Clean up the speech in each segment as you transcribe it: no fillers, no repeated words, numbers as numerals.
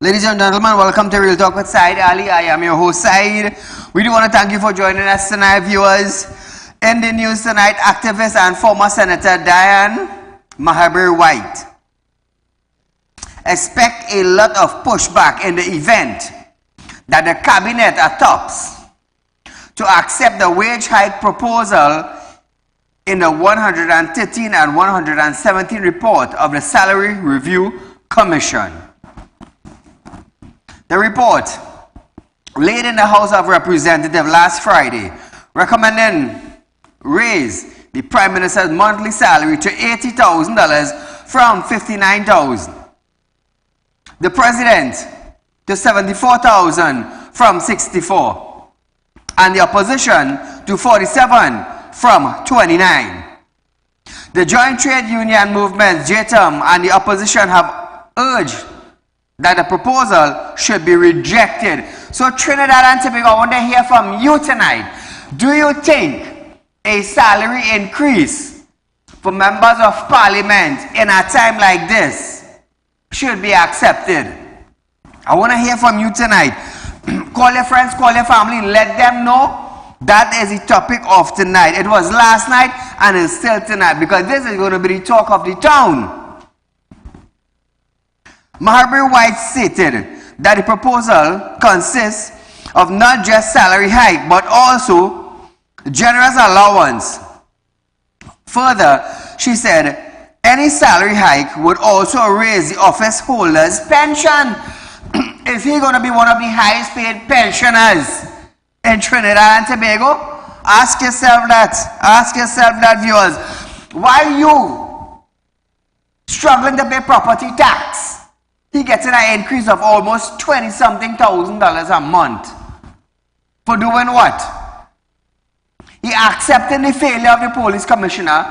Ladies and gentlemen, welcome to Real Talk with Saieed Ali. I am your host, Saeed. We do want to thank you for joining us tonight, viewers. In the news tonight, activist and former Senator Diane Mahabir White expect a lot of pushback in the event that the cabinet attempts to accept the wage hike proposal in the 113 and 117 report of the Salary Review Commission. The report, laid in the House of Representatives last Friday, recommending raise the Prime Minister's monthly salary to $80,000 from $59,000. The President to $74,000 from $64,000. And the Opposition to $47,000 from $29,000. The Joint Trade Union Movement, JTUM, and the Opposition have urged that the proposal should be rejected. So Trinidad and Tobago, I want to hear from you tonight. Do you think a salary increase for members of parliament in a time like this should be accepted? I want to hear from you tonight. Call your friends, call your family, let them know that is the topic of tonight. It was last night and it's still tonight, because this is going to be the talk of the town. Mahabir White stated that the proposal consists of not just salary hike but also generous allowance. Further, she said any salary hike would also raise the office holder's pension. Is he going to be one of the highest paid pensioners in Trinidad and Tobago? Ask yourself that. Ask yourself that, viewers. Why are you struggling to pay property tax? He gets an increase of almost $20-something thousand a month. For doing what? He accepting the failure of the police commissioner.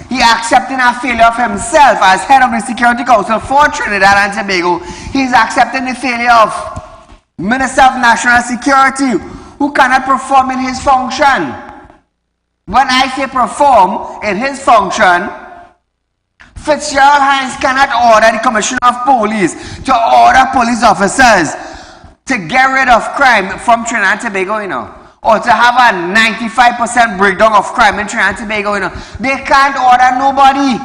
He accepting a failure of himself as head of the Security Council for Trinidad and Tobago. He's accepting the failure of Minister of National Security, who cannot perform in his function. When I say perform in his function, Fitzgerald Hines cannot order the Commissioner of Police to order police officers to get rid of crime from Trinidad and Tobago, you know, or to have a 95% breakdown of crime in Trinidad and Tobago, you know. They can't order nobody.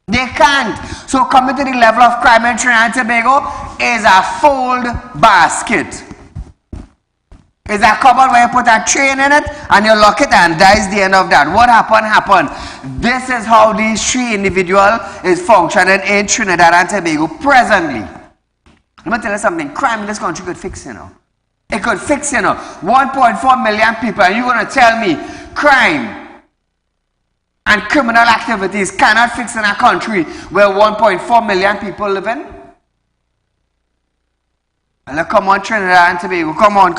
They can't. So coming to the level of crime in Trinidad and Tobago is a fold basket. It's a cupboard where you put a train in it and you lock it and that's the end of that. What happened? This is how these three individuals is functioning in Trinidad and Tobago presently. Let me tell you something. Crime in this country could fix, you know. It could fix, you know. 1.4 million people, and you're going to tell me crime and criminal activities cannot fix in a country where 1.4 million people live in? Well, come on, Trinidad and Tobago. Come on.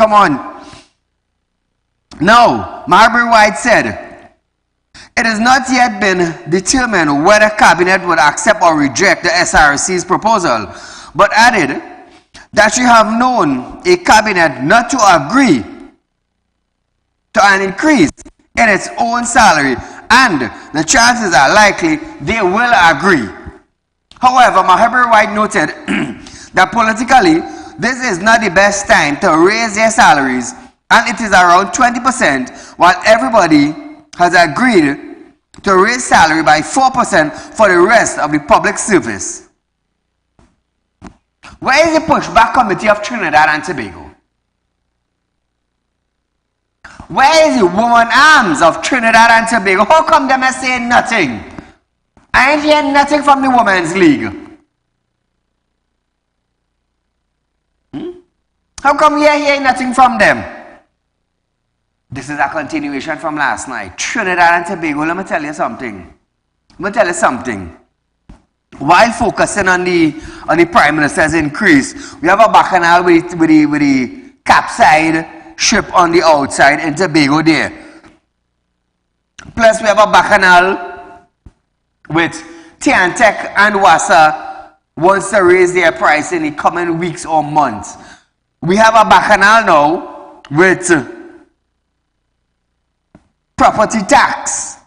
Now, Mahabir White said, It has not yet been determined whether Cabinet would accept or reject the SRC's proposal, but added that she have known a Cabinet not to agree to an increase in its own salary, and the chances are likely they will agree. However, Mahabir White noted that politically, this is not the best time to raise their salaries, and it is around 20%, while everybody has agreed to raise salary by 4% for the rest of the public service. Where is the pushback committee of Trinidad and Tobago? Where is the woman arms of Trinidad and Tobago? How come them are saying nothing? I ain't hearing nothing from the Women's League. How come you are hearing nothing from them? This is a continuation from last night. Trinidad and Tobago, let me tell you something. While focusing on the Prime Minister's increase, we have a bacchanal with the capside ship on the outside in Tobago there. Plus we have a bacchanal with Tiantec and Wassa wants to raise their price in the coming weeks or months. We have a bacchanal now with property tax.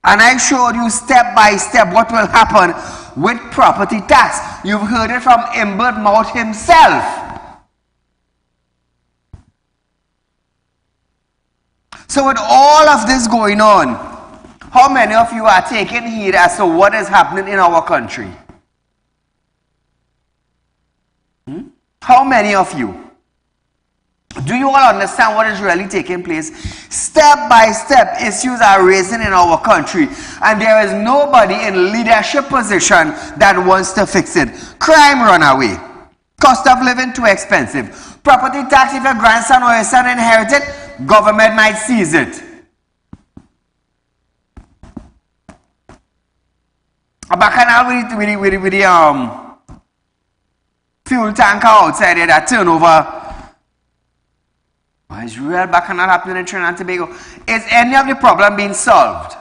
And I showed you step by step what will happen with property tax. You've heard it from Imbert Mouth himself. So with all of this going on, how many of you are taking heed as to what is happening in our country? How many of you? Do you all understand what is really taking place? Step by step, issues are raising in our country, and there is nobody in leadership position that wants to fix it. Crime run away. Cost of living too expensive. Property tax, if your grandson or your son inherit it, government might seize it. A bacchanal with the fuel tanker outside there that turn over. Why is real bacchanal happening in Trinidad and Tobago? Is any of the problem being solved?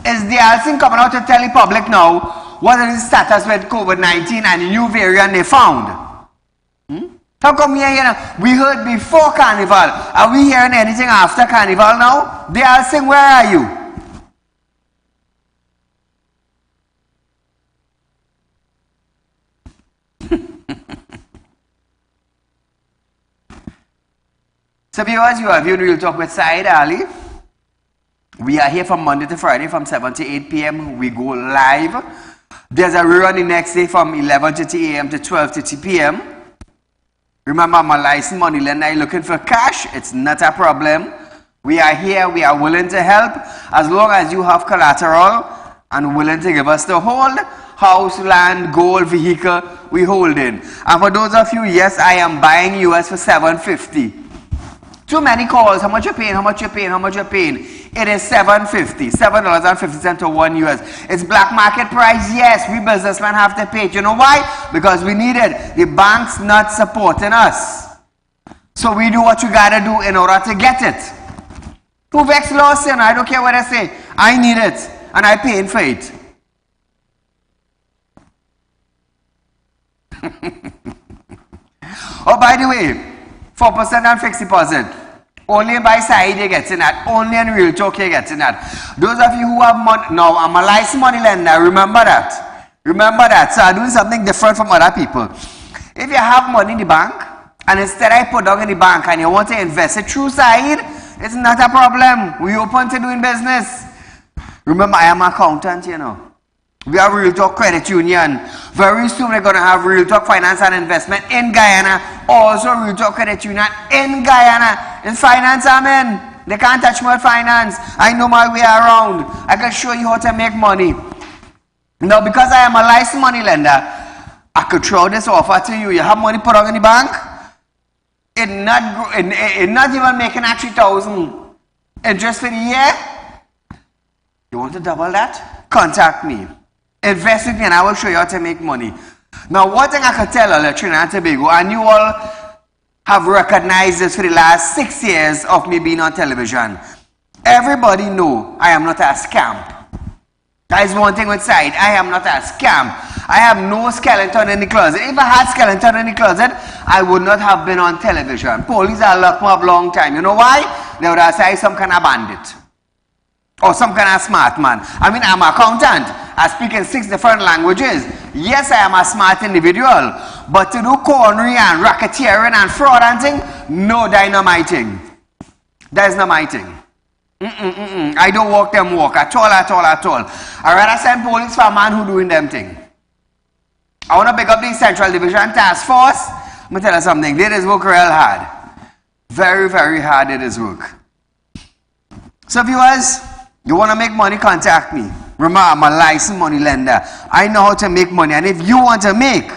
Is the thing coming out to tell the public now what is the status with COVID-19 and the new variant they found? How come we hear? We heard before Carnival. Are we hearing anything after Carnival now? They are saying, where are you? So viewers, you are viewing Real Talk with Saieed Ali. We are here from Monday to Friday from 7 to 8 p.m. We go live. There's a rerun the next day from 11:30 a.m. to 12:30 p.m. Remember, I'm a licensed money lender. You're looking for cash? It's not a problem. We are here. We are willing to help as long as you have collateral and willing to give us the hold. House, land, gold, vehicle, we hold in. And for those of you, yes, I am buying US for $750. Too many calls. How much you paying? How much you paying? How much you paying? It is $7.50. $7.50 to 1 US. It's black market price. Yes, we businessmen have to pay it. You know why? Because we need it. The bank's not supporting us. So we do what you gotta do in order to get it. Who vex lost in? I don't care what I say. I need it. And I paying for it. Oh, by the way, 4% on fixed deposit. Only by Saieed you getting that. Only in Real Talk you getting that. Those of you who have money, now I'm a licensed money lender, remember that. Remember that. So I'm doing something different from other people. If you have money in the bank, and instead I put down in the bank and you want to invest it through Saieed, it's not a problem. We open to doing business. Remember, I am an accountant, you know. We have Real Talk Credit Union. Very soon we're going to have Real Talk Finance and Investment in Guyana. Also Real Talk Credit Union in Guyana. In finance, I'm in. They can't touch my finance. I know my way around. I can show you how to make money. Now, because I am a licensed money lender, I could throw this offer to you. You have money put on in the bank. It's not even making actually 1,000 interest for the year. You want to double that? Contact me. Invest with me and I will show you how to make money. Now, one thing I can tell all of Trinidad and Tobago, and you all have recognized this for the last 6 years of me being on television. Everybody know I am not a scam. That is one thing with Saieed. I am not a scam. I have no skeleton in the closet. If I had skeleton in the closet, I would not have been on television. Police are locked me up long time. You know why? They would have said some kind of bandit. Or some kind of smart man. I mean, I'm an accountant. I speak in 6 different languages. Yes, I am a smart individual. But to do cornery and racketeering and fraud and thing, no, that is not my thing. That is not my thing. I don't walk them walk at all. I rather send police for a man who doing them thing. I want to pick up the Central Division Task Force. Let me tell you something. They just work real hard. Very, very hard it is work. So viewers, you want to make money, contact me. Remember, I'm a licensed money lender. I know how to make money. And if you want to make,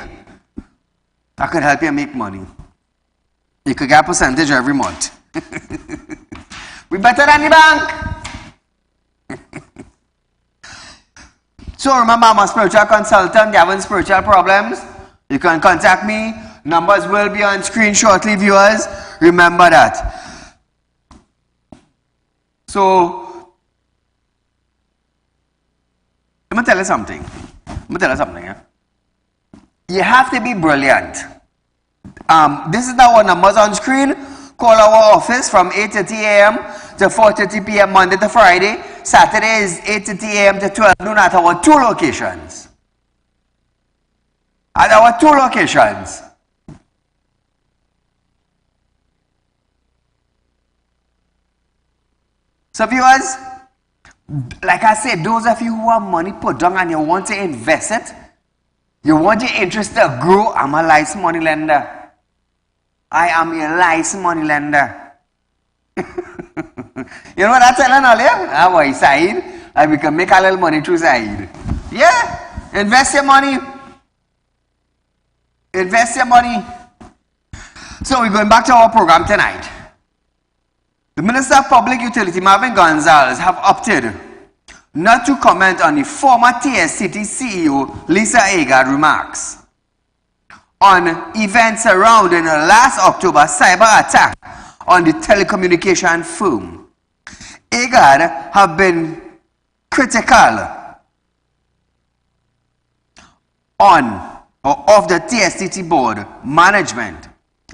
I could help you make money. You could get a percentage every month. We better than the bank. So remember, I'm a spiritual consultant. You having spiritual problems? You can contact me. Numbers will be on screen shortly, viewers. Remember that. So, let me tell you something. You have to be brilliant. This is our numbers on screen. Call our office from 8:30 a.m. to 4:30 p.m. Monday to Friday. Saturday is 8:30 a.m. to 12 noon at our 2 locations. At our 2 locations. So viewers, like I said, those of you who have money put down and you want to invest it, you want your interest to grow, I'm a licensed money lender. I am a licensed money lender. You know what I'm telling earlier? Ah, boy, Saieed. And we can make a little money through Saieed. Yeah. Invest your money. Invest your money. So we're going back to our program tonight. The Minister of Public Utility, Marvin Gonzalez, have opted not to comment on the former TSCT CEO, Lisa Agard, remarks on events surrounding the last October cyber attack on the telecommunication firm. Agard have been critical on or of the TSCT board, management,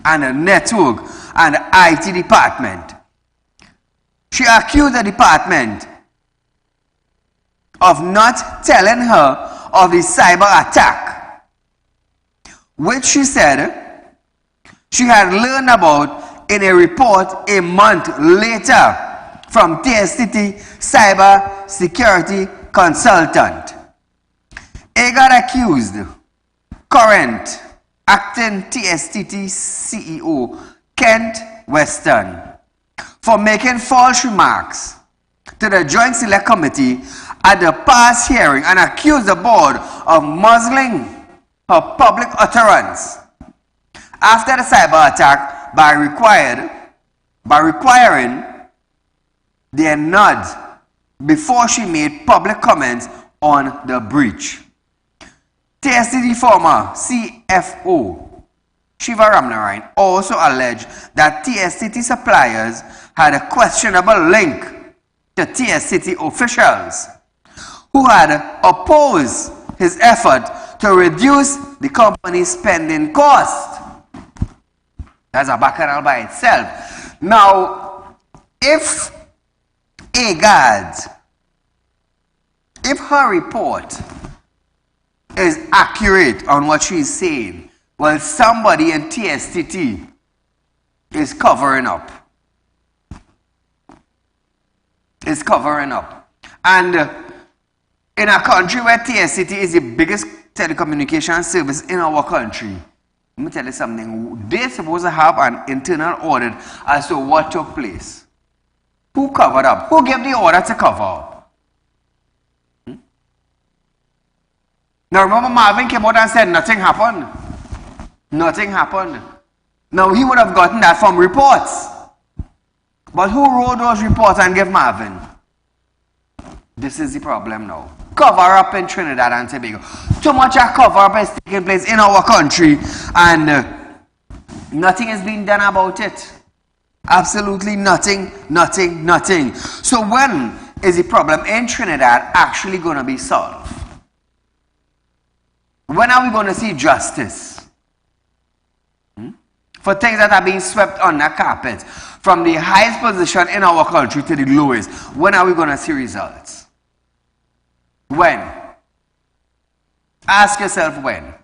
and the network and the IT department. She accused the department of not telling her of the cyber attack, which she said she had learned about in a report a month later from TSCT cyber security consultant. Agard accused current acting TSCT CEO Kent Weston for making false remarks to the Joint Select Committee at the past hearing and accused the board of muzzling her public utterance after the cyber attack by requiring their nod before she made public comments on the breach. TSCT former CFO Shiva Ramnarayan also alleged that TSCT suppliers had a questionable link to TSCT officials who had opposed his effort to reduce the company's spending cost. That's a bacchanal by itself. Now, if her report is accurate on what she's saying, well, somebody in TSCT is covering up. Is covering up. And in a country where TSCT is the biggest telecommunication service in our country, let me tell you something. They're supposed to have an internal audit as to what took place. Who covered up? Who gave the order to cover up? Now remember, Marvin came out and said nothing happened. Nothing happened. Now he would have gotten that from reports. But who wrote those reports and gave Marvin? This is the problem now. Cover up in Trinidad and Tobago. Too much of cover up is taking place in our country and nothing is being done about it. Absolutely nothing, nothing, nothing. So when is the problem in Trinidad actually going to be solved? When are we going to see justice? For things that are being swept under carpet, from the highest position in our country to the lowest. When are we going to see results? When? Ask yourself when.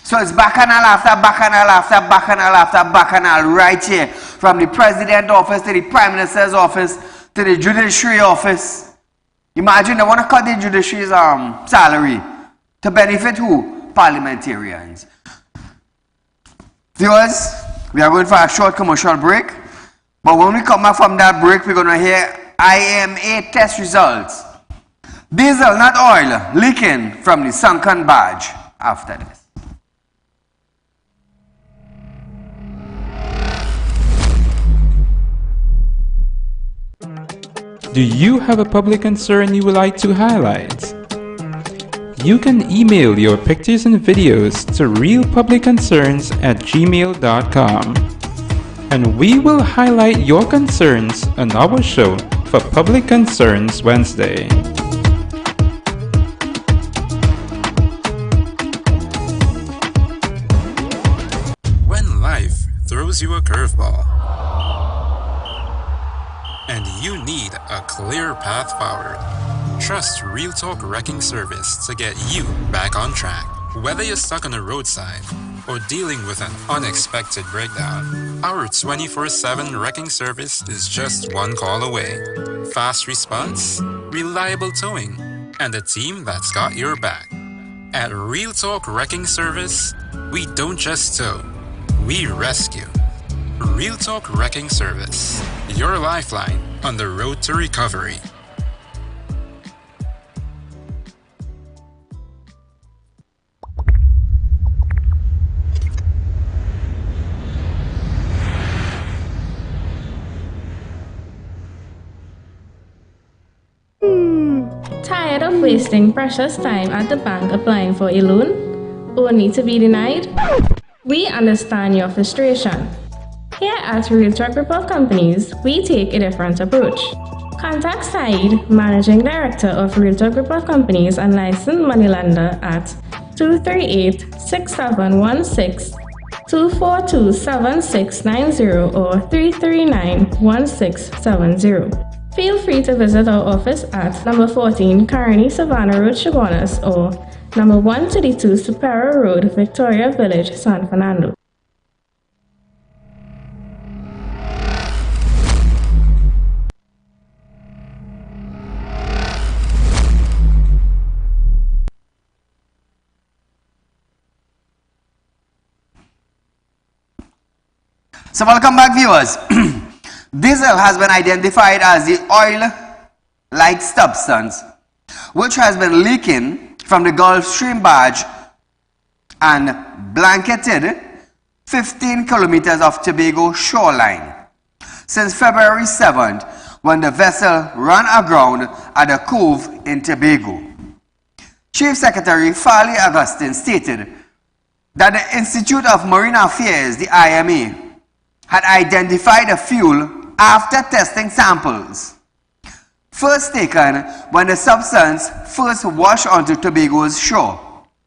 So it's bacchanal after bacchanal after bacchanal after bacchanal right here. From the president's office to the prime minister's office to the judiciary office. Imagine they want to cut the judiciary's salary to benefit who? Parliamentarians. Viewers, we are going for a short commercial break. But when we come back from that break, we're going to hear IMA test results. Diesel, not oil, leaking from the sunken barge after this. Do you have a public concern you would like to highlight? You can email your pictures and videos to realpublicconcerns@gmail.com, and we will highlight your concerns on our show for Public Concerns Wednesday. When life throws you a curveball, and you need a clear path forward, trust Real Talk Wrecking Service to get you back on track. Whether you're stuck on the roadside or dealing with an unexpected breakdown, our 24/7 wrecking service is just one call away. Fast response, reliable towing, and a team that's got your back. At Real Talk Wrecking Service, we don't just tow, we rescue. Real Talk Wrecking Service, your lifeline on the road to recovery. Tired of wasting precious time at the bank applying for a loan, only to be denied? We understand your frustration. Here at Real Talk Report Companies, we take a different approach. Contact Saieed, Managing Director of Real Talk Report Companies and licensed moneylender at 238-6716, 242-7690 or 339-1670. Feel free to visit our office at number 14 Carney Savannah Road, Chaguanas, or number 132 Superior Road, Victoria Village, San Fernando. So welcome back, viewers. Diesel has been identified as the oil-like substance which has been leaking from the Gulf Stream barge and blanketed 15 kilometers of Tobago shoreline since February 7th, when the vessel ran aground at a cove in Tobago. Chief Secretary Farley Augustine stated that the Institute of Marine Affairs, the IMA, had identified the fuel after testing samples first taken when the substance first washed onto Tobago's shore.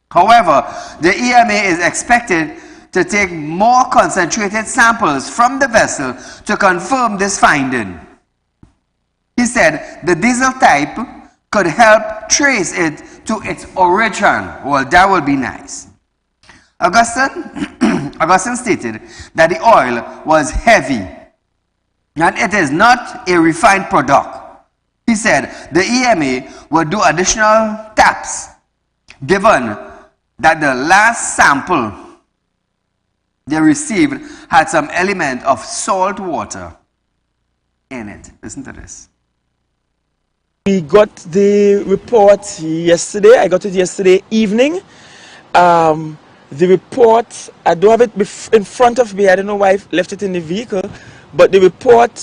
However, the EMA is expected to take more concentrated samples from the vessel to confirm this finding. He said the diesel type could help trace it to its origin. Well, that would be nice. Augustine stated that the oil was heavy and it is not a refined product. He said the EMA would do additional taps given that the last sample they received had some element of salt water in it. Listen to this. We got the report yesterday. I got it yesterday evening. The report, I don't have it in front of me. I don't know why I left it in the vehicle. But the report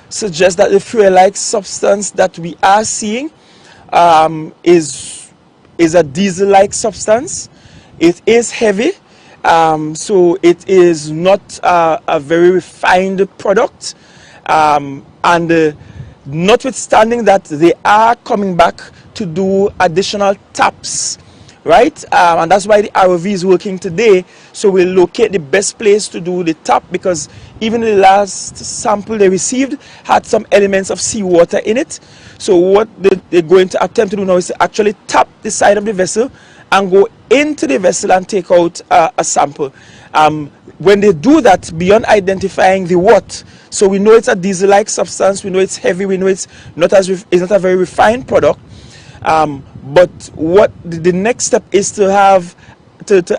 suggests that the fuel-like substance that we are seeing is a diesel-like substance. It is heavy, So it is not a very refined product. And notwithstanding that, they are coming back to do additional taps, right? And that's why the ROV is working today. So we'll locate the best place to do the tap, because even the last sample they received had some elements of seawater in it. So what they're going to attempt to do now is to actually tap the side of the vessel and go into the vessel and take out a sample. When they do that, beyond identifying the what, so we know it's a diesel-like substance, we know it's heavy, we know it's not a very refined product. But what the next step is to have the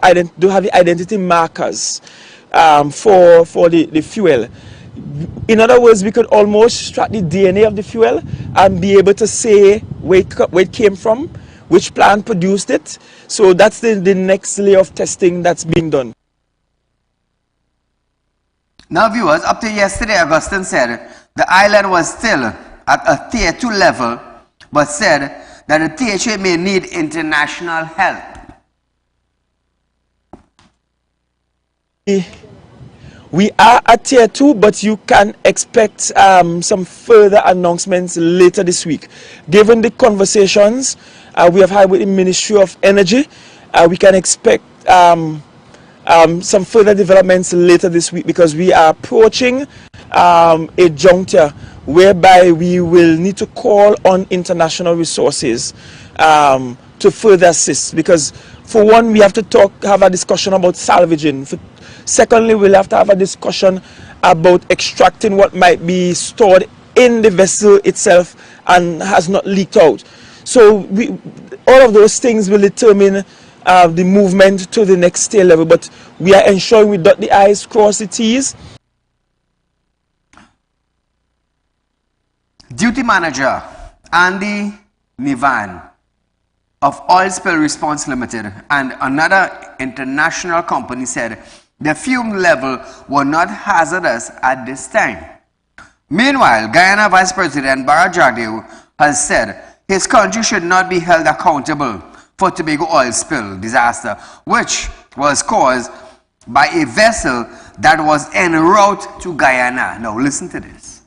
identity markers for the fuel. In other words, we could almost track the DNA of the fuel and be able to say where it came from, which plant produced it. So that's the next layer of testing that's being done. Now viewers, up to yesterday, Augustine said the island was still at a tier 2 level, but said that the THA may need international help. We are at tier 2, but you can expect some further announcements later this week. Given the conversations we have had with the Ministry of Energy, we can expect some further developments later this week, because we are approaching a juncture whereby we will need to call on international resources to further assist. Because for one, we have to have a discussion about salvaging. Secondly, we'll have to have a discussion about extracting what might be stored in the vessel itself and has not leaked out. So all of those things will determine the movement to the next tier level, but we are ensuring we dot the I's, cross the T's. Duty Manager Andy Nivan of Oil Spill Response Limited and another international company said the fume level were not hazardous at this time. Meanwhile, Guyana Vice President Barra Jagdeo has said his country should not be held accountable for Tobago oil spill disaster, which was caused by a vessel that was en route to Guyana. Now listen to this.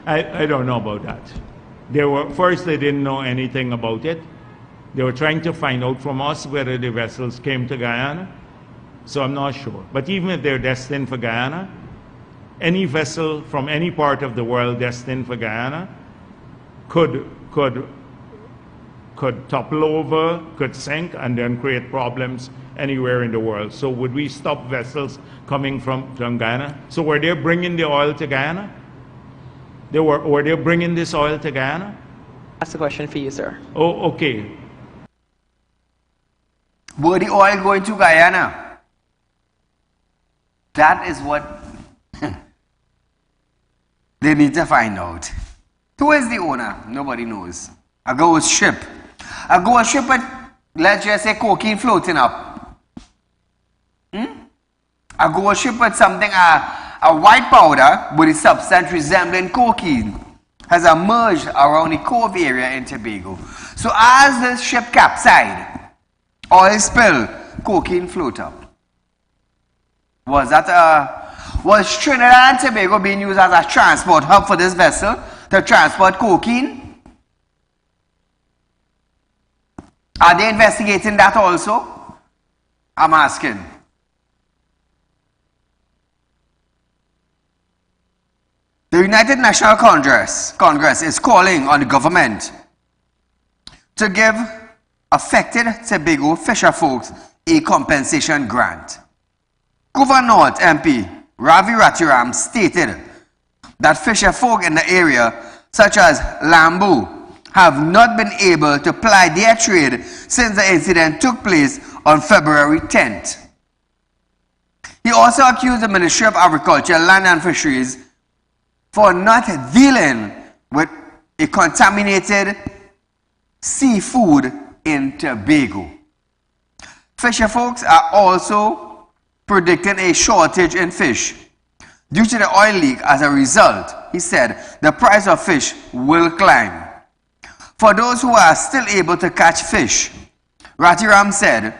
I don't know about that. First, they didn't know anything about it. They were trying to find out from us whether the vessels came to Guyana. So I'm not sure. But even if they're destined for Guyana, any vessel from any part of the world destined for Guyana could topple over, could sink, and then create problems anywhere in the world. So would we stop vessels coming from Guyana? So were they bringing the oil to Guyana? Were they bringing this oil to Guyana? That's a question for you, sir. Oh, okay. Were the oil going to Guyana? That is what they need to find out. Who is the owner? Nobody knows. A ghost ship. A ghost ship with, let's just say, cocaine floating up. A ghost ship with something, a white powder with a substance resembling cocaine has emerged around the Cove area in Tobago. So as the ship capsized, oil spill, cocaine float up. Was Trinidad and Tobago being used as a transport hub for this vessel to transport cocaine? Are they investigating that also? I'm asking. The United National Congress is calling on the government to give affected Tobago fisher folks a compensation grant. Governor North MP Ravi Ratiram stated that fisher folk in the area, such as Lambu, have not been able to ply their trade since the incident took place on February 10th. He also accused the Ministry of Agriculture, Land and Fisheries for not dealing with a contaminated seafood in Tobago. Fisher folks are also predicting a shortage in fish due to the oil leak. As a result, he said, the price of fish will climb. For those who are still able to catch fish, Ratiram said,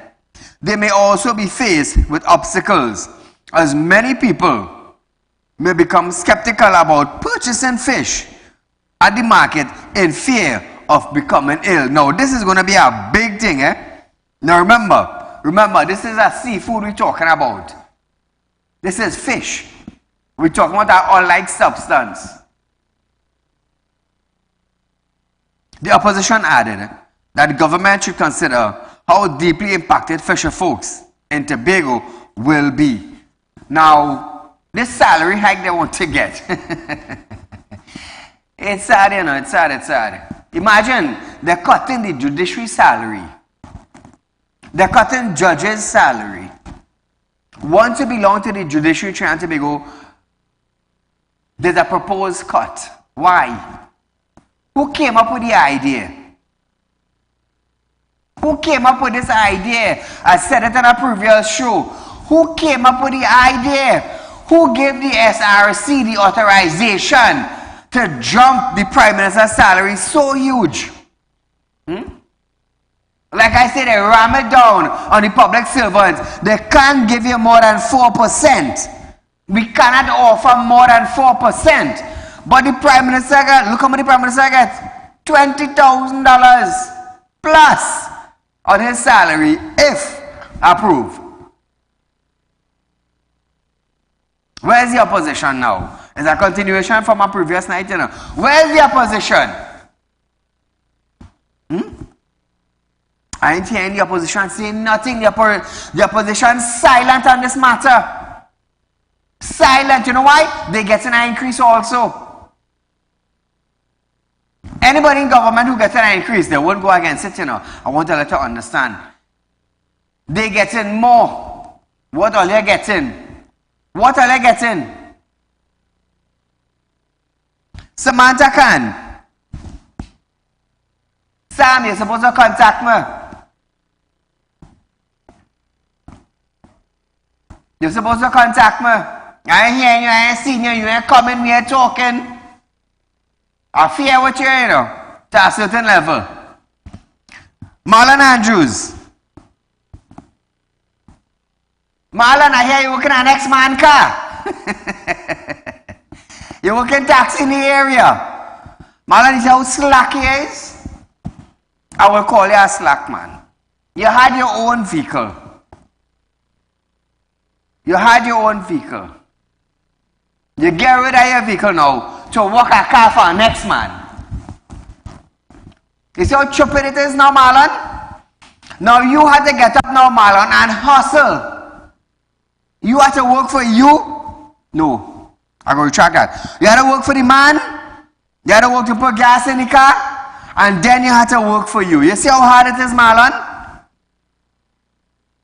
they may also be faced with obstacles, as many people may become skeptical about purchasing fish at the market in fear of becoming ill. Now, this is going to be a big thing, eh? Now, remember, this is a seafood we're talking about. This is fish. We're talking about an oil-like substance. The opposition added that the government should consider how deeply impacted fisher folks in Tobago will be. Now, this salary hike they want to get. It's sad, you know, it's sad. Imagine they're cutting the judiciary salary. They're cutting judges' salary. Once you belong to the judiciary in Trinidad and Tobago, there's a proposed cut. Why? Who came up with the idea? Who came up with this idea? I said it on a previous show. Who came up with the idea? Who gave the SRC the authorization to jump the Prime Minister's salary so huge? Like I said, they ram it down on the public servants. They can't give you more than 4%. We cannot offer more than 4%. But the Prime Minister got, look how much the Prime Minister got, $20,000 plus on his salary if approved. Where's the opposition now? It's a continuation from a previous night, you know. Where's the opposition? I ain't hearing the opposition saying nothing. The opposition silent on this matter. Silent. You know why? They get an increase also. Anybody in government who gets an increase, they won't go against it, you know. I want to let you understand. They getting more. What are they getting? What are they getting? Samantha Khan. Sam, you're supposed to contact me. You're supposed to contact me. I ain't hearing you, I ain't seen you, you ain't coming, we ain't talking. I fear what you know, to a certain level. Marlon Andrews. Marlon, I hear you working on next man car. You're working taxi in the area. Marlon, you see how slack he is? I will call you a slack man. You had your own vehicle. You had your own vehicle. You get rid of your vehicle now to walk a car for a next man. You see how stupid it is now, Marlon? Now you have to get up now, Marlon, and hustle. You have to work for you? No. I'm going to retract that. You have to work for the man. You have to work to put gas in the car. And then you have to work for you. You see how hard it is, Marlon?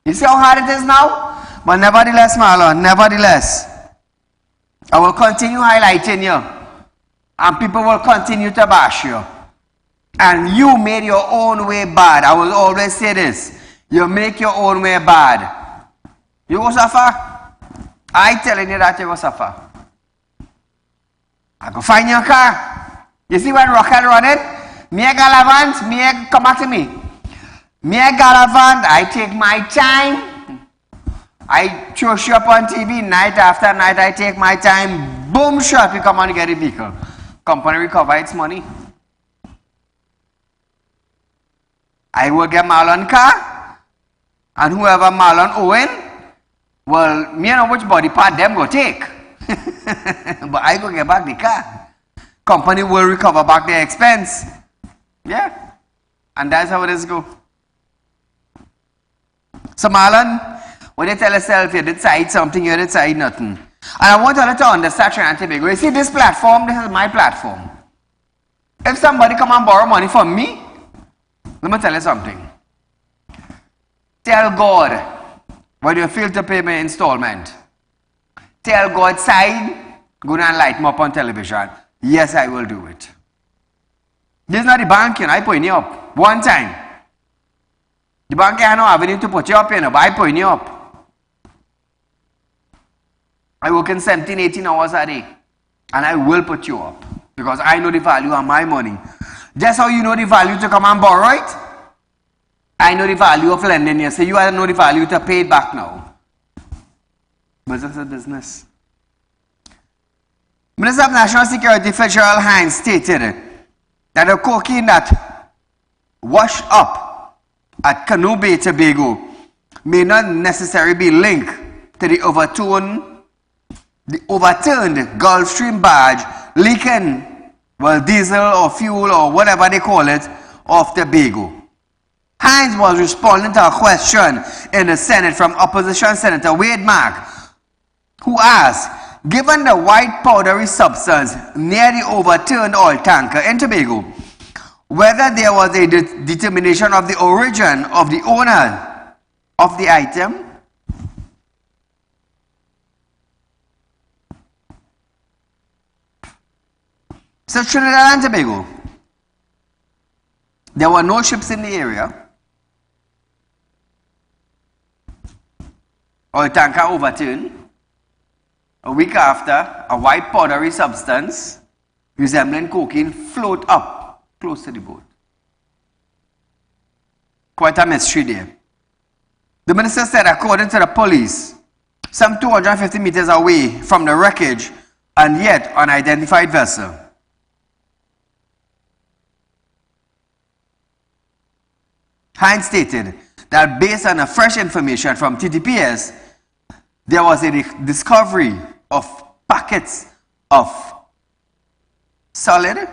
You see how hard it is now? But nevertheless, Marlon, nevertheless, I will continue highlighting you. And people will continue to bash you. And you made your own way bad. I will always say this. You make your own way bad. You will suffer. I telling you that you will suffer. I go find your car. You see when Rocket running? Me a galavant, come back to me. Me a galavant, I take my time. I show you up on TV night after night. I take my time. Boom, shot, we come on and get a vehicle. Company recover its money. I will get Marlon car. And whoever Marlon owing, well, me know which body part them go take. But I go get back the car. Company will recover back their expense. Yeah. And that's how it is go. So Marlon, when you tell yourself you decide something, you decide nothing. And I want you to understand Trinidad and Tobago. You see this platform, this is my platform. If somebody come and borrow money from me, let me tell you something. Tell God when you fail to pay my installment. Tell God side, go and light me up on television. Yes, I will do it. This is not the bank, you know, I point you up. One time. The bank I know I need to put you up, you know, but I point you up. I work in 17, 18 hours a day. And I will put you up. Because I know the value of my money. Just how you know the value to come and borrow it. I know the value of lending you, so you have to know the value to pay it back now. Business is business. Minister of National Security Fitzgerald Hines stated that the cocaine that washed up at Canoe Bay, Tobago may not necessarily be linked to the overturned Gulfstream barge leaking, well, diesel or fuel or whatever they call it, off Tobago. Hines was responding to a question in the Senate from opposition Senator Wade Mack, who asked, given the white powdery substance near the overturned oil tanker in Tobago, whether there was a determination of the origin of the owner of the item. So Trinidad and Tobago, there were no ships in the area. Oil tanker overturned. A week after, a white powdery substance resembling cocaine float up close to the boat. Quite a mystery there. The minister said, according to the police, some 250 meters away from the wreckage and yet unidentified vessel. Hines stated that based on a fresh information from TTPS, there was a discovery of packets of solid,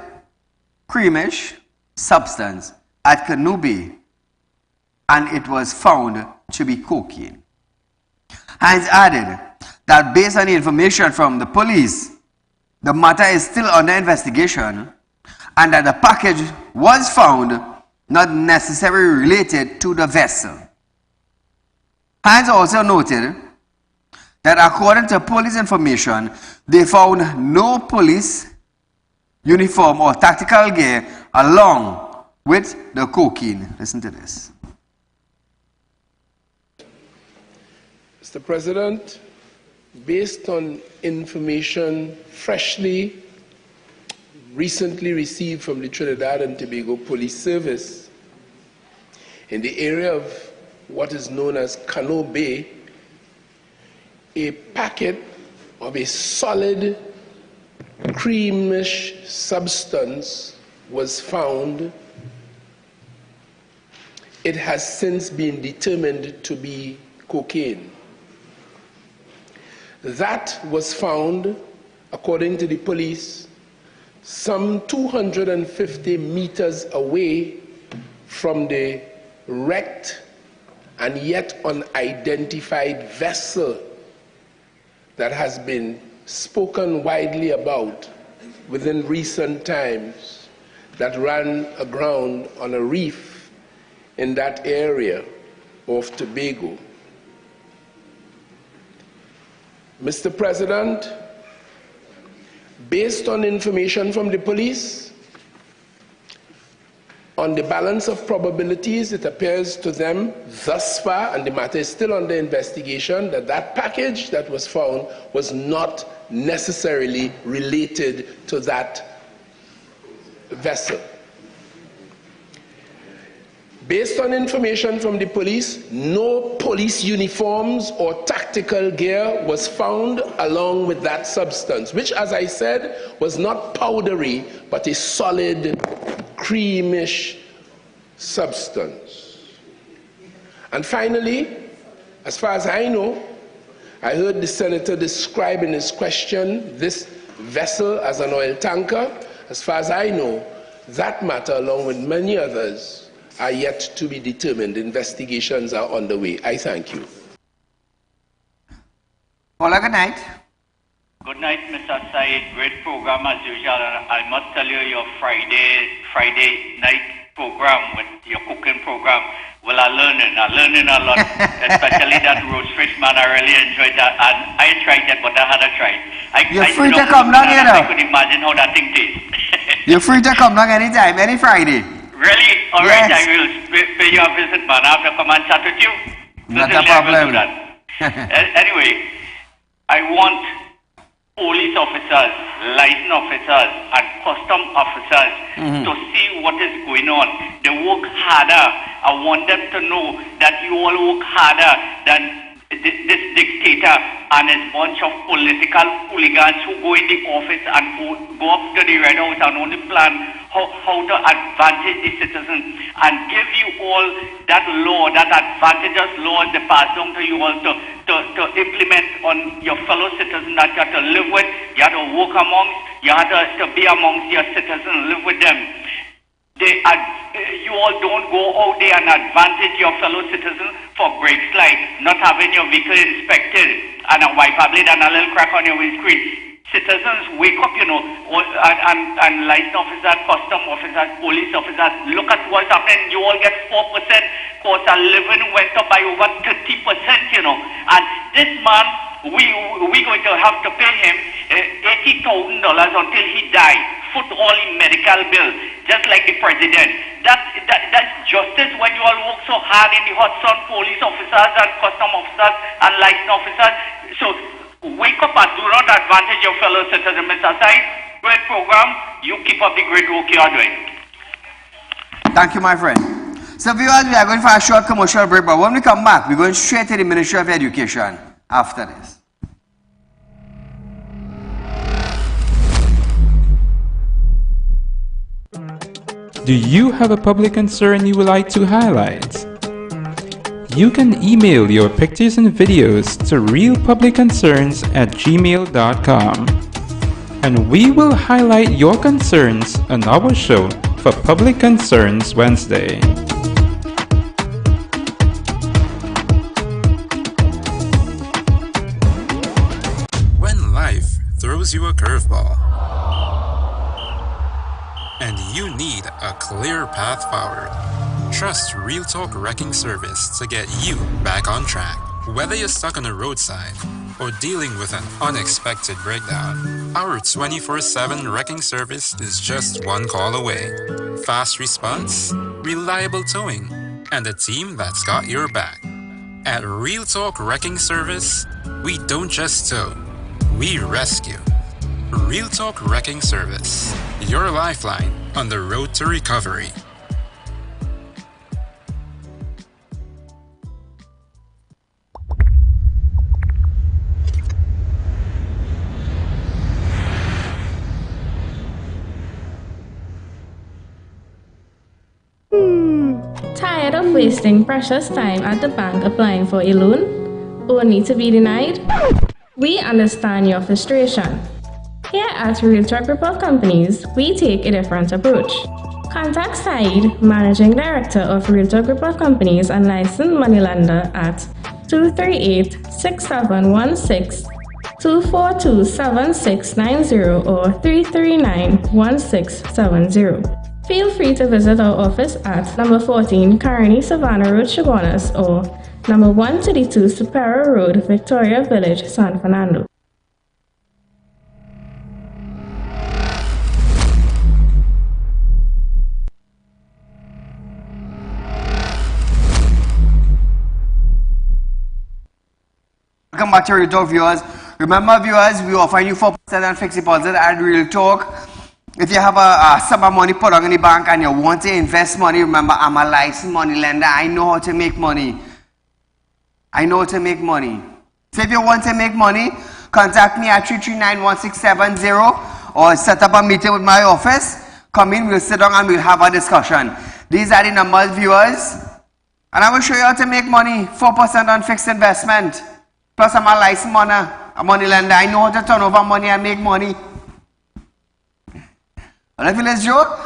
creamish substance at Canoe Bay, and it was found to be cocaine. Hines added that based on the information from the police, the matter is still under investigation, and that the package was found not necessarily related to the vessel. Hines also noted that according to police information, they found no police uniform or tactical gear along with the cocaine. Listen to this. Mr. President, based on information recently received from the Trinidad and Tobago Police Service in the area of what is known as Canoe Bay, a packet of a solid creamish substance was found. It has since been determined to be cocaine. That was found, according to the police, some 250 meters away from the wrecked and yet unidentified vessel that has been spoken widely about within recent times, that ran aground on a reef in that area of Tobago. Mr. President, based on information from the police, on the balance of probabilities, it appears to them thus far, and the matter is still under investigation, that that package that was found was not necessarily related to that vessel. Based on information from the police, no police uniforms or tactical gear was found along with that substance, which, as I said, was not powdery, but a solid, creamish substance. And finally, as far as I know, I heard the senator describe in his question this vessel as an oil tanker. As far as I know, that matter, along with many others, are yet to be determined. Investigations are underway. I thank you. Hola, good night. Good night, Mr. Saeed. Great program as usual. And I must tell you, your Friday night program, with your cooking program, well, I'm learning a lot, especially that roast fish, man. I really enjoyed that. And I tried it, but I had to try it. You're free to come down here, I could imagine how that thing tastes. You're free to come down anytime, any Friday. Really? All right, Yes. I will pay you a visit, man. I have to come and chat with you. Not a problem. Anyway, I want police officers, license officers, and custom officers to see what is going on. They work harder. I want them to know that you all work harder than this dictator and his bunch of political hooligans who go in the office and go up to the Red House and only plan how to advantage the citizens and give you all that law, that advantageous laws they pass down to you all to implement on your fellow citizens that you have to live with, you have to work amongst, you have to be amongst your citizens, live with them. You all don't go out there and advantage your fellow citizens for breaks like not having your vehicle inspected and a wiper blade and a little crack on your windscreen. Citizens wake up, and license officers, custom officers, police officers, look at what's happening. You all get 4%, cost of living went up by over 30%, And this man, we going to have to pay him $80,000 until he dies. Foot all in medical bill, just like the president. That's justice when you all work so hard in the hot sun, police officers and custom officers and license officers. So wake up and do not advantage your fellow citizens. Mr. Said, great program. You keep up the great work you are doing. Thank you, my friend. So viewers, we are going for a short commercial break, but when we come back, we're going straight to the Ministry of Education after this. Do you have a public concern you would like to highlight? You can email your pictures and videos to realpublicconcerns@gmail.com, and we will highlight your concerns on our show for Public Concerns Wednesday. When life throws you a curveball, and you need a clear path forward, trust Real Talk Wrecking Service to get you back on track. Whether you're stuck on the roadside or dealing with an unexpected breakdown, our 24/7 wrecking service is just one call away. Fast response, reliable towing, and a team that's got your back. At Real Talk Wrecking Service, we don't just tow, we rescue. Real Talk Wrecking Service, your lifeline on the road to recovery. Tired of wasting precious time at the bank applying for a loan, only to be denied? We understand your frustration. Here at Real Talk Report Companies, we take a different approach. Contact Saieed, Managing Director of Real Talk Report Companies and licensed moneylender at 238-6716, 242-7690 or 339-1670. Feel free to visit our office at number 14 Carney Savannah Road, Chaguanas, or number 132 Superior Road, Victoria Village, San Fernando. Welcome back to Real Talk, viewers. Remember, viewers, we offer you 4% on fixed deposit at Real Talk. If you have a sum of money put on in the bank and you want to invest money, remember, I'm a licensed money lender. I know how to make money. I know how to make money. So if you want to make money, contact me at 339-1670 or set up a meeting with my office. Come in, we'll sit down and we'll have a discussion. These are the numbers, viewers. And I will show you how to make money. 4% on fixed investment. Plus, I'm a licensed money lender. I know how to turn over money and make money. All I feel is joke.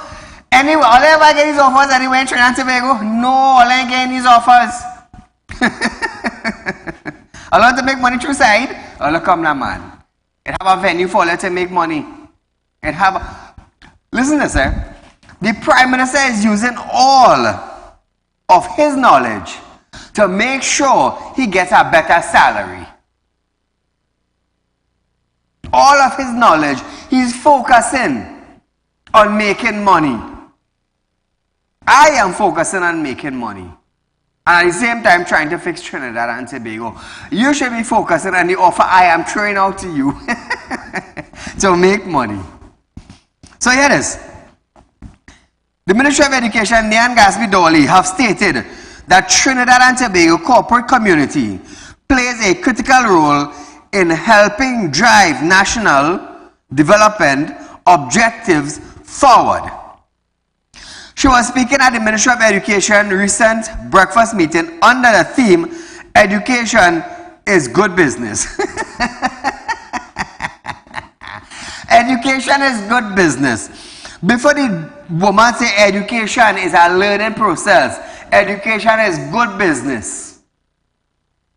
Anyway, all I ever get these offers anywhere in Trinidad and Tobago? No, all I get these offers. I want to make money through side. All come now, man. It have a venue for you to make money. It have a... Listen to this, eh? The Prime Minister is using all of his knowledge to make sure he gets a better salary. All of his knowledge, he's focusing on making money. I am focusing on making money. And at the same time trying to fix Trinidad and Tobago. You should be focusing on the offer I am throwing out to you. to make money. So here it is. The Ministry of Education, Nian Gasby Dolly, have stated that Trinidad and Tobago corporate community plays a critical role in helping drive national development objectives forward. She was speaking at the Ministry of Education recent breakfast meeting under the theme, Education is Good Business. Education is good business. Before the woman say education is a learning process, education is good business.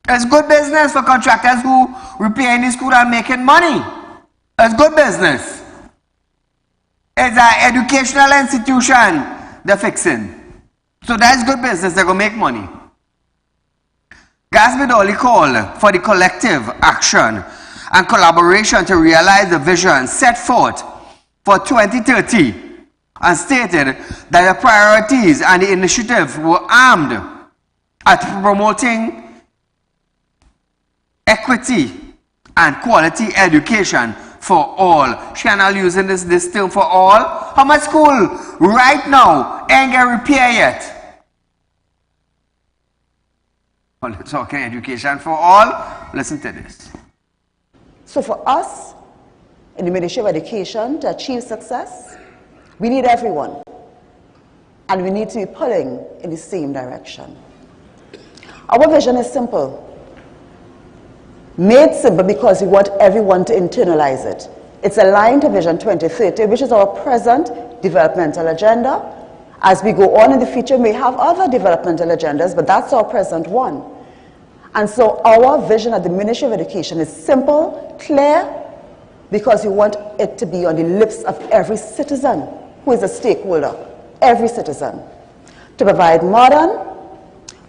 It's good business for contractors who repair the school and making money. It's good business. It's an educational institution they're fixing. So that's good business, they're going to make money. Gasby Dolly called for the collective action and collaboration to realize the vision set forth for 2030 and stated that the priorities and the initiative were aimed at promoting equity and quality education for all. Channel using this term for all. How much school right now ain't get repair yet? Well, talking education for all. Listen to this. So for us, in the Ministry of Education, to achieve success, we need everyone. And we need to be pulling in the same direction. Our vision is simple. Made simple because we want everyone to internalize it. It's aligned to Vision 2030, which is our present developmental agenda. As we go on in the future, we may have other developmental agendas, but that's our present one. And so our vision at the Ministry of Education is simple, clear, because we want it to be on the lips of every citizen who is a stakeholder, every citizen, to provide modern,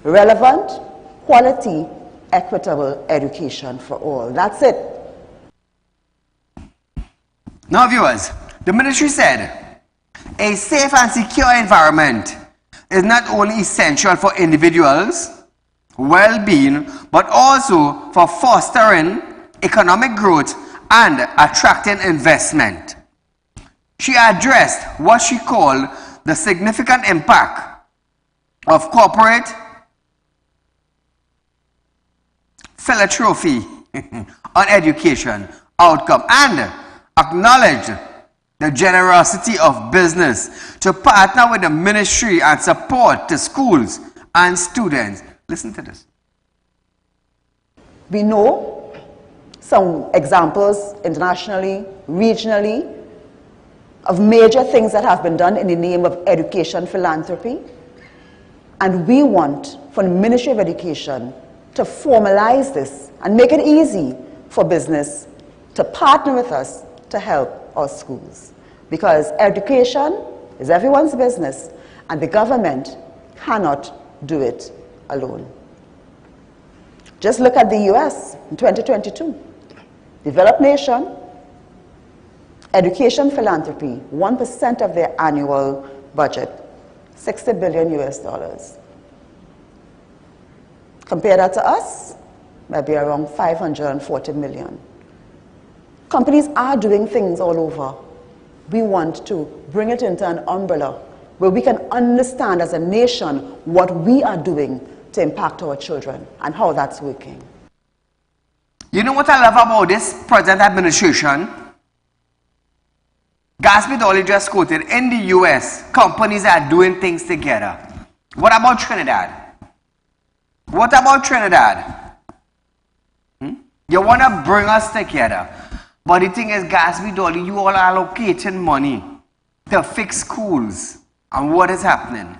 relevant, quality, equitable education for all. That's it. Now viewers, the ministry said, a safe and secure environment is not only essential for individuals' well-being, but also for fostering economic growth and attracting investment. She addressed what she called the significant impact of corporate philanthropy on education outcome and acknowledged the generosity of business to partner with the ministry and support the schools and students. Listen to this. We know some examples internationally, regionally, of major things that have been done in the name of education philanthropy. And we want, for the Ministry of Education, to formalize this and make it easy for business to partner with us to help our schools. Because education is everyone's business, and the government cannot do it alone. Just look at the US in 2022. Developed nation, education philanthropy, 1% of their annual budget, $60 billion US. Compare that to us, maybe around 540 million. Companies are doing things all over. We want to bring it into an umbrella where we can understand as a nation what we are doing to impact our children and how that's working. You know what I love about this present administration? Gasby Dolly just quoted, in the US, companies are doing things together. What about Trinidad? What about Trinidad? You want to bring us together. But the thing is, Gasby Dolly, you all are allocating money to fix schools. And what is happening?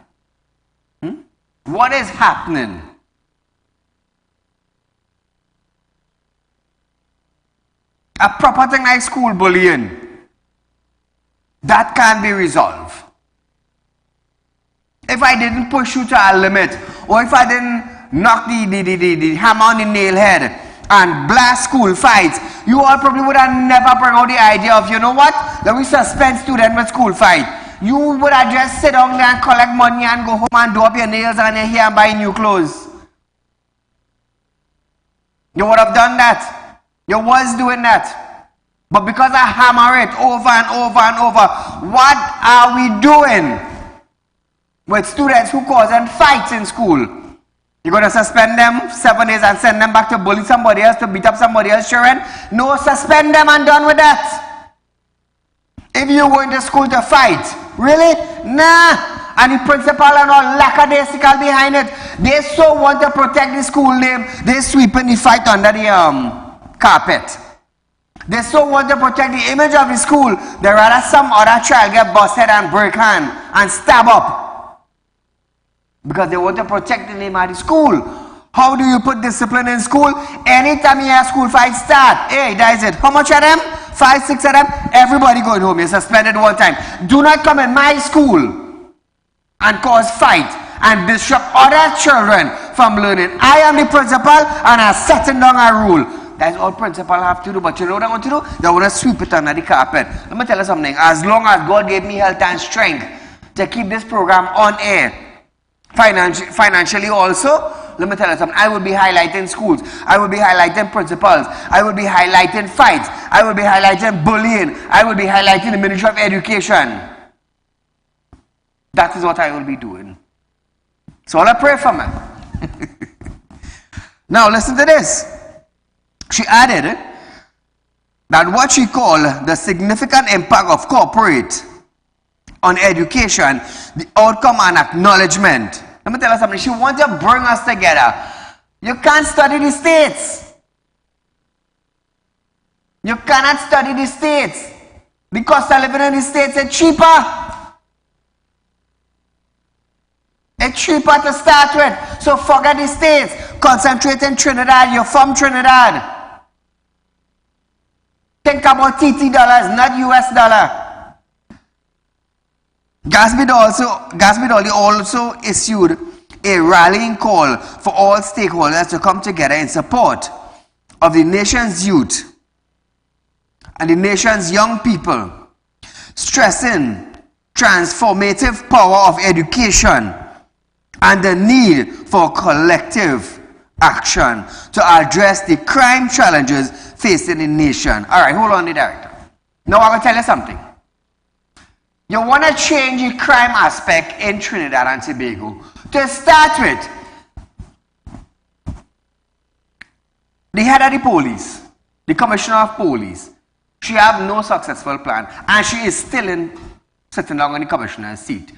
What is happening? A proper thing like school bullying, that can be resolved. If I didn't push you to a limit, or if I didn't knock the hammer on the nail head and blast school fights, you all probably would have never bring out the idea of, you know what, let me suspend student with school fight. You would have just sit down there and collect money and go home and do up your nails and your hair and buy new clothes. You would have done that. You was doing that. But because I hammer it over and over and over, what are we doing with students who causing fights in school? You're going to suspend them 7 days and send them back to bully somebody else, to beat up somebody else's children? No, suspend them and done with that. If you're going to school to fight, really? Nah. And the principal and all lackadaisical behind it. They so want to protect the school name, they sweeping the fight under the carpet. They so want to protect the image of the school, they rather some other child get busted and break hand and stab up. Because they want to protect the name of the school. How do you put discipline in school? Anytime you hear school fight start, hey, that is it. How much of them? 5, 6 of them? Everybody going home. You're suspended one time. Do not come in my school and cause fight and disrupt other children from learning. I am the principal and I'm setting down a rule. That's all principal have to do. But you know what I want to do? They want to sweep it under the carpet. Let me tell you something. As long as God gave me health and strength to keep this program on air, financially also, let me tell you something. I will be highlighting schools. I will be highlighting principals. I will be highlighting fights. I will be highlighting bullying. I will be highlighting the Ministry of Education. That is what I will be doing. So I pray for me. Now listen to this. She added that what she called the significant impact of corporate on education, the outcome and acknowledgement. Let me tell you something. She wants to bring us together. You can't study the States. You cannot study the States. The cost of living in the States is cheaper. It's cheaper to start with. So forget the States. Concentrate in Trinidad. You're from Trinidad. Think about TT dollars, not US dollar. Gasbid Ali also issued a rallying call for all stakeholders to come together in support of the nation's youth and the nation's young people, stressing transformative power of education and the need for collective action to address the crime challenges facing the nation. Alright, hold on, the director. Now I'm going to tell you something. You want to change the crime aspect in Trinidad and Tobago. To start with, the head of the police, the commissioner of police, she have no successful plan and she is still sitting down on the commissioner's seat.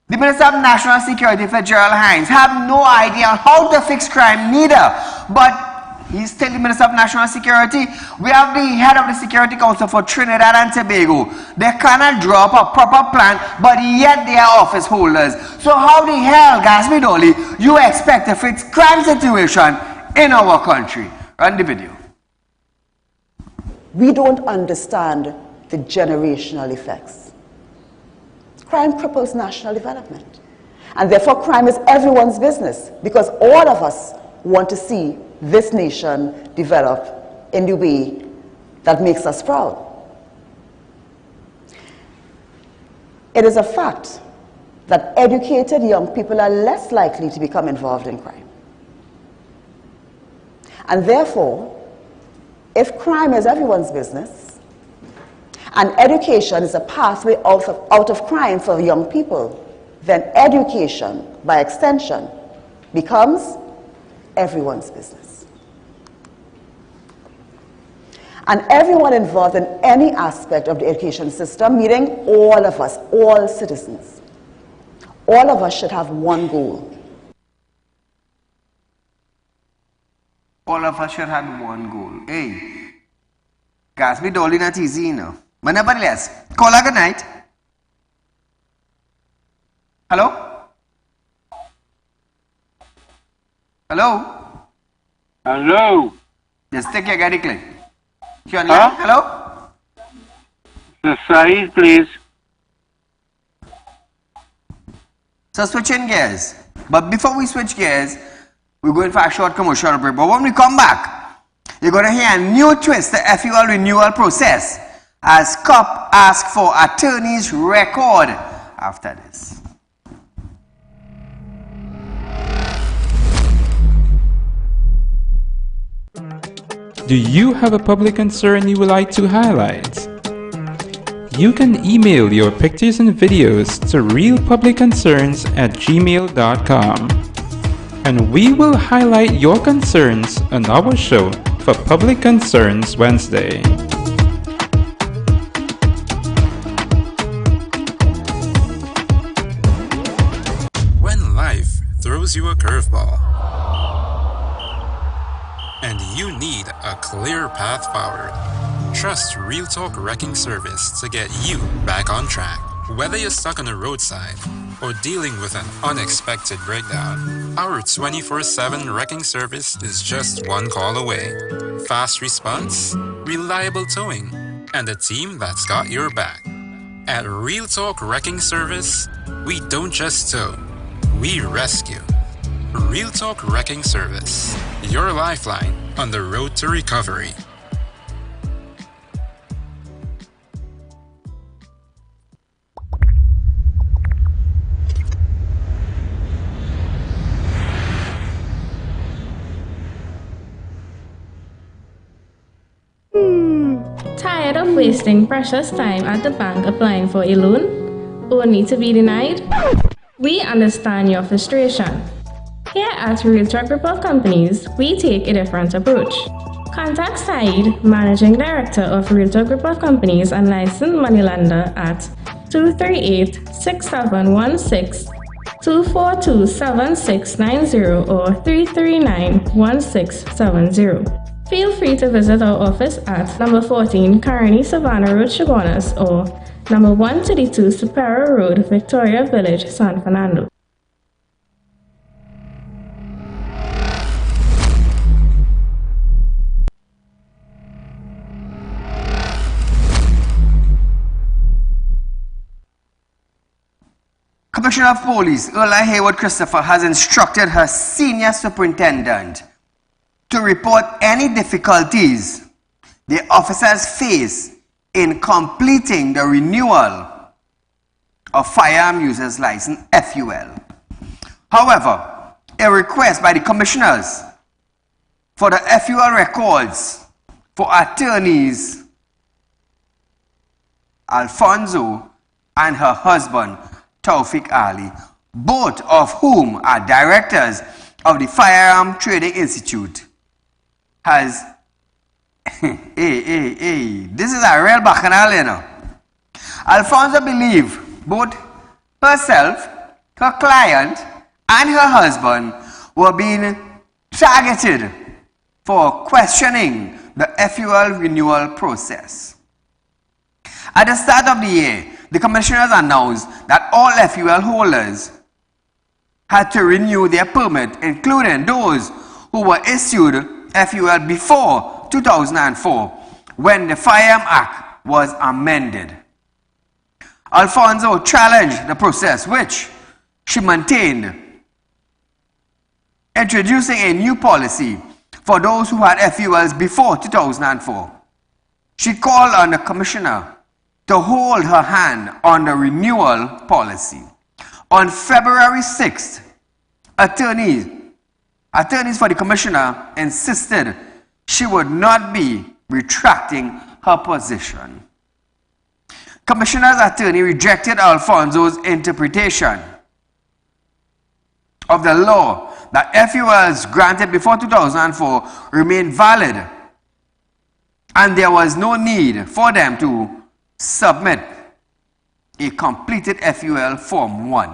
The Minister of National Security, Gerald Hines, have no idea how to fix crime neither, but he's still the Minister of National Security. We have the head of the Security Council for Trinidad and Tobago. They cannot draw up a proper plan, but yet they are office holders. So how the hell, Gasbid Ali, you expect to fix crime situation in our country? Run the video. We don't understand the generational effects. Crime cripples national development. And therefore crime is everyone's business because all of us want to see this nation develop in the way that makes us proud. It is a fact that educated young people are less likely to become involved in crime. And therefore, if crime is everyone's business, and education is a pathway out of crime for young people, then education, by extension, becomes everyone's business. And everyone involved in any aspect of the education system, meaning all of us, all citizens, all of us should have one goal. All of us should have one goal. Hey, Gasbid Ali not easy, you know. But nevertheless, call her good night. Hello? Hello? Hello? Just take your gaddy click. Huh? Hello? The Saieed, please. So switching gears. But before we switch gears, we're going for a short commercial break. But when we come back, you're going to hear a new twist to the FUL renewal process as COP asks for attorney's record after this. Do you have a public concern you would like to highlight? You can email your pictures and videos to realpublicconcerns@gmail.com, and we will highlight your concerns on our show for Public Concerns Wednesday. When life throws you a curveball and you need a clear path forward, trust Real Talk Wrecking Service to get you back on track. Whether you're stuck on the roadside or dealing with an unexpected breakdown, our 24/7 wrecking service is just one call away. Fast response, reliable towing, and a team that's got your back. At Real Talk Wrecking Service, we don't just tow, we rescue. Real Talk Wrecking Service, your lifeline on the road to recovery. Tired of wasting precious time at the bank applying for a loan, only to be denied? We understand your frustration. Here at Real Talk Report Companies, we take a different approach. Contact Saieed, Managing Director of Real Talk Report Companies and licensed moneylender at 238-6716, 242-7690 or 339-1670. Feel free to visit our office at number 14 Carney Savannah Road, Chaguanas, or number 132 Superior Road, Victoria Village, San Fernando. Commissioner of Police Earl Hayward Christopher has instructed her senior superintendent to report any difficulties the officers face in completing the renewal of firearm users license FUL. However, a request by the commissioners for the FUL records for attorneys Alfonso and her husband Saieed Ali, both of whom are directors of the Firearm Trading Institute, has this is a real bacchanal, you know. Alfonso believes both herself, her client, and her husband were being targeted for questioning the FUL renewal process. At the start of the year, the commissioners announced that all FUL holders had to renew their permit, including those who were issued FUL before 2004, when the Firearm Act was amended. Alfonso challenged the process, which she maintained, introducing a new policy for those who had FULs before 2004. She called on the commissioner to hold her hand on the renewal policy. On February 6th, attorneys for the commissioner insisted she would not be retracting her position. Commissioner's attorney rejected Alfonso's interpretation of the law that FULs granted before 2004 remained valid, and there was no need for them to submit a completed FUL Form 1.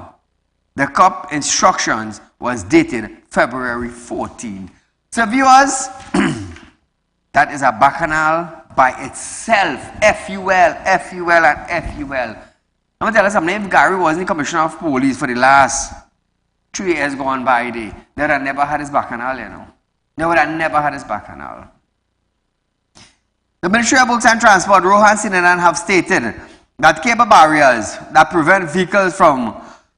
The COP instructions was dated February 14. So viewers, that is a bacchanal by itself. FUL, and FUL. I'm going to tell you something. If Gary wasn't the Commissioner of Police for the last 3 years gone by, they would have never had his bacchanal, you know. They would have never had his bacchanal. The Ministry of Works and Transport, Rohan Sinanan, have stated that cable barriers that prevent vehicles from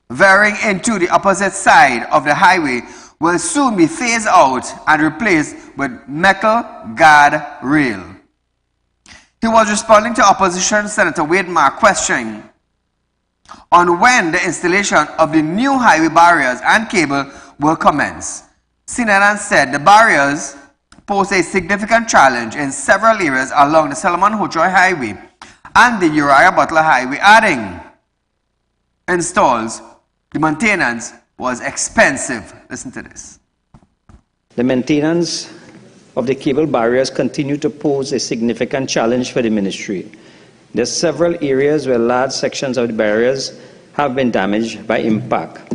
veering into the opposite side of the highway will soon be phased out and replaced with metal guard rail. He was responding to opposition Senator Wade Mark questioning on when the installation of the new highway barriers and cable will commence. Sinanan said the barriers pose a significant challenge in several areas along the Solomon Hochoy Highway and the Uriah Butler Highway. Adding installs, the maintenance was expensive. Listen to this. The maintenance of the cable barriers continue to pose a significant challenge for the ministry. There are several areas where large sections of the barriers have been damaged by impact,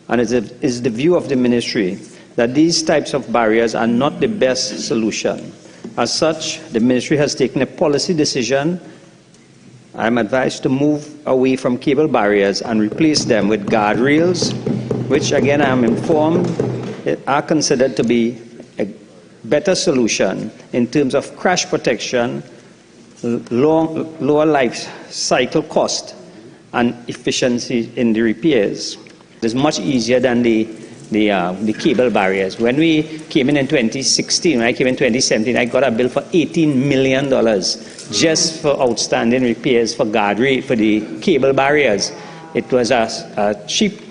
and it is the view of the ministry that these types of barriers are not the best solution. As such, the ministry has taken a policy decision. I am advised to move away from cable barriers and replace them with guardrails, which again I am informed are considered to be a better solution in terms of crash protection, lower life cycle cost, and efficiency in the repairs. It's much easier than the cable barriers. When we came in 2016, when I came in 2017, I got a bill for $18 million just for outstanding repairs for guardrail, for the cable barriers. It was a cheap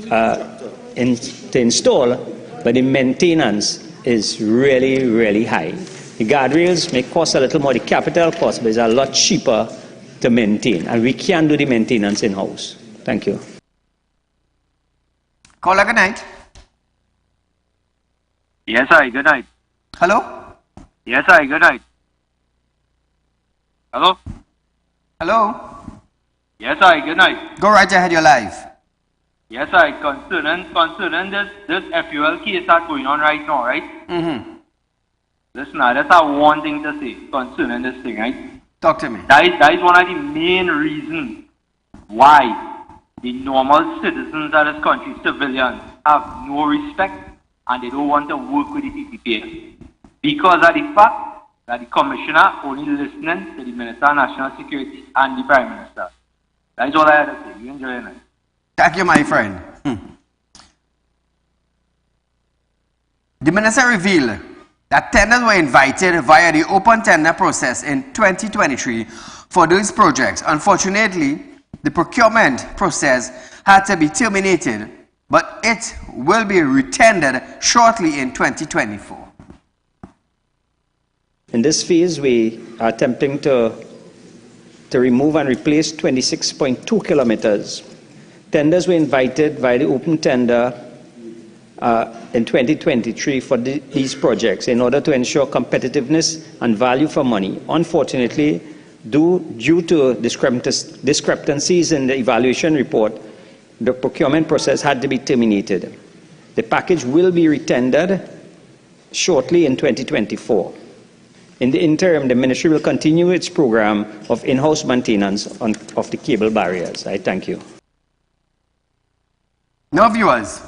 to install, but the maintenance is really, really high. The guardrails may cost a little more, the capital cost, but it's a lot cheaper to maintain, and we can do the maintenance in-house. Thank you. Caller, good night. Yes, I. Good night. Hello? Yes, I. Good night. Hello? Hello? Yes, I. Good night. Go right ahead, you're live. Yes, I. Concerning this FUL case that's going on right now, right? Mm-hmm. Listen, that's one thing to say concerning this thing, right? Talk to me. That is one of the main reasons why the normal citizens of this country, civilians, have no respect and they don't want to work with the PPPs. Because of the fact that the commissioner only listening to the Minister of National Security and the Prime Minister. That is all I had to say. You enjoy it. Thank you, my friend. The minister revealed that tenders were invited via the open tender process in 2023 for these projects. Unfortunately, the procurement process had to be terminated, but it will be retendered shortly in 2024. In this phase, we are attempting to remove and replace 26.2 kilometers. Tenders were invited via the open tender in 2023 for these projects in order to ensure competitiveness and value for money. Unfortunately, due to discrepancies in the evaluation report, the procurement process had to be terminated. The package will be retendered shortly in 2024. In the interim, the ministry will continue its program of in-house maintenance of the cable barriers. I thank you. Now, viewers,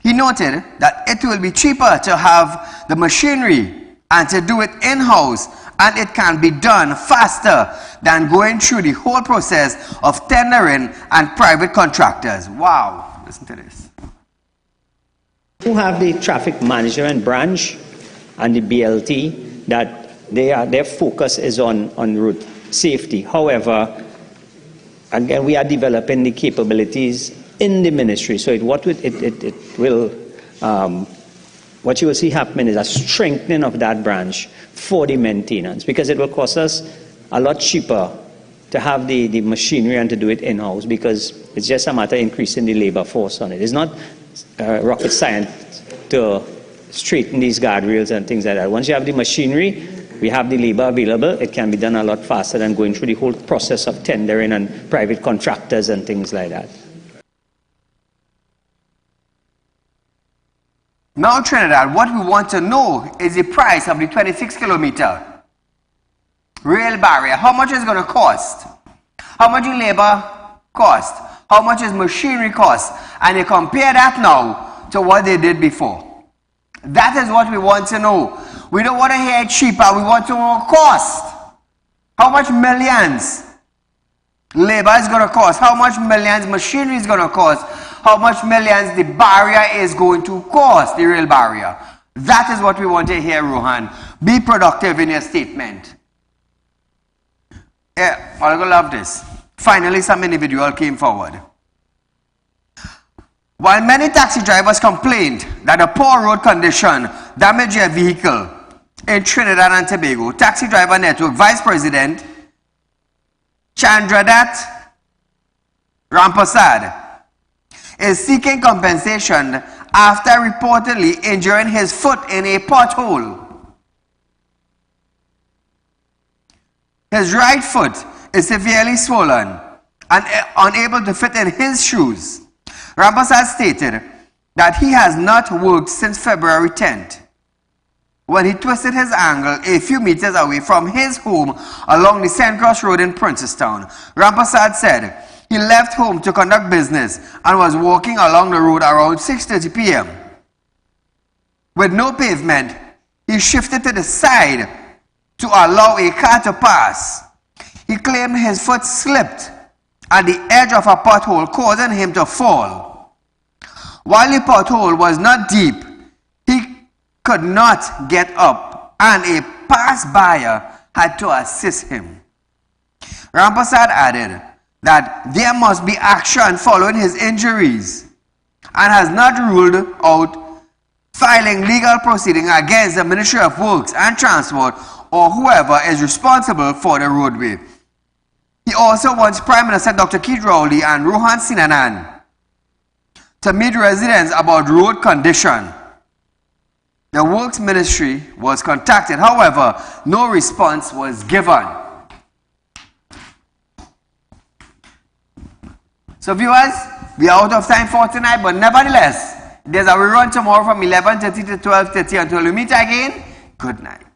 he noted that it will be cheaper to have the machinery and to do it in-house, and it can be done faster than going through the whole process of tendering and private contractors. Wow, listen to this. Who have the traffic management branch and the BLT that their focus is on road safety. However, again, we are developing the capabilities in the ministry. So what you will see happening is a strengthening of that branch for the maintenance, because it will cost us a lot cheaper to have the machinery and to do it in-house, because it's just a matter of increasing the labor force on it. It's not rocket science to straighten these guardrails and things like that. Once you have the machinery, we have the labor available, it can be done a lot faster than going through the whole process of tendering and private contractors and things like that. Now, Trinidad, what we want to know is the price of the 26-kilometer rail barrier. How much is it going to cost? How much is labor cost? How much is machinery cost? And you compare that now to what they did before. That is what we want to know. We don't want to hear cheaper. We want to know cost. How much millions labor is going to cost? How much millions machinery is going to cost? How much millions the barrier is going to cost, the rail barrier? That is what we want to hear, Rohan. Be productive in your statement. Yeah, I'm going to love this. Finally, some individual came forward. While many taxi drivers complained that the poor road condition damaged their vehicle in Trinidad and Tobago, Taxi Driver Network Vice President Chandradat Rampasad is seeking compensation after reportedly injuring his foot in a pothole. His right foot is severely swollen and unable to fit in his shoes. Rampasad stated that he has not worked since February 10th, when he twisted his ankle a few meters away from his home along the St. Cross Road in Princestown. Rampasad said he left home to conduct business and was walking along the road around 6:30 p.m. With no pavement, he shifted to the side to allow a car to pass. He claimed his foot slipped at the edge of a pothole, causing him to fall. While the pothole was not deep, he could not get up, and a passerby had to assist him. Rampasad added that there must be action following his injuries and has not ruled out filing legal proceedings against the Ministry of Works and Transport or whoever is responsible for the roadway. He also wants Prime Minister Dr. Keith Rowley and Rohan Sinanan to meet residents about road condition. The Works Ministry was contacted, however, no response was given. So viewers, we are out of time for tonight, but nevertheless, there's a rerun tomorrow from 11:30 to 12:30. Until we meet again, good night.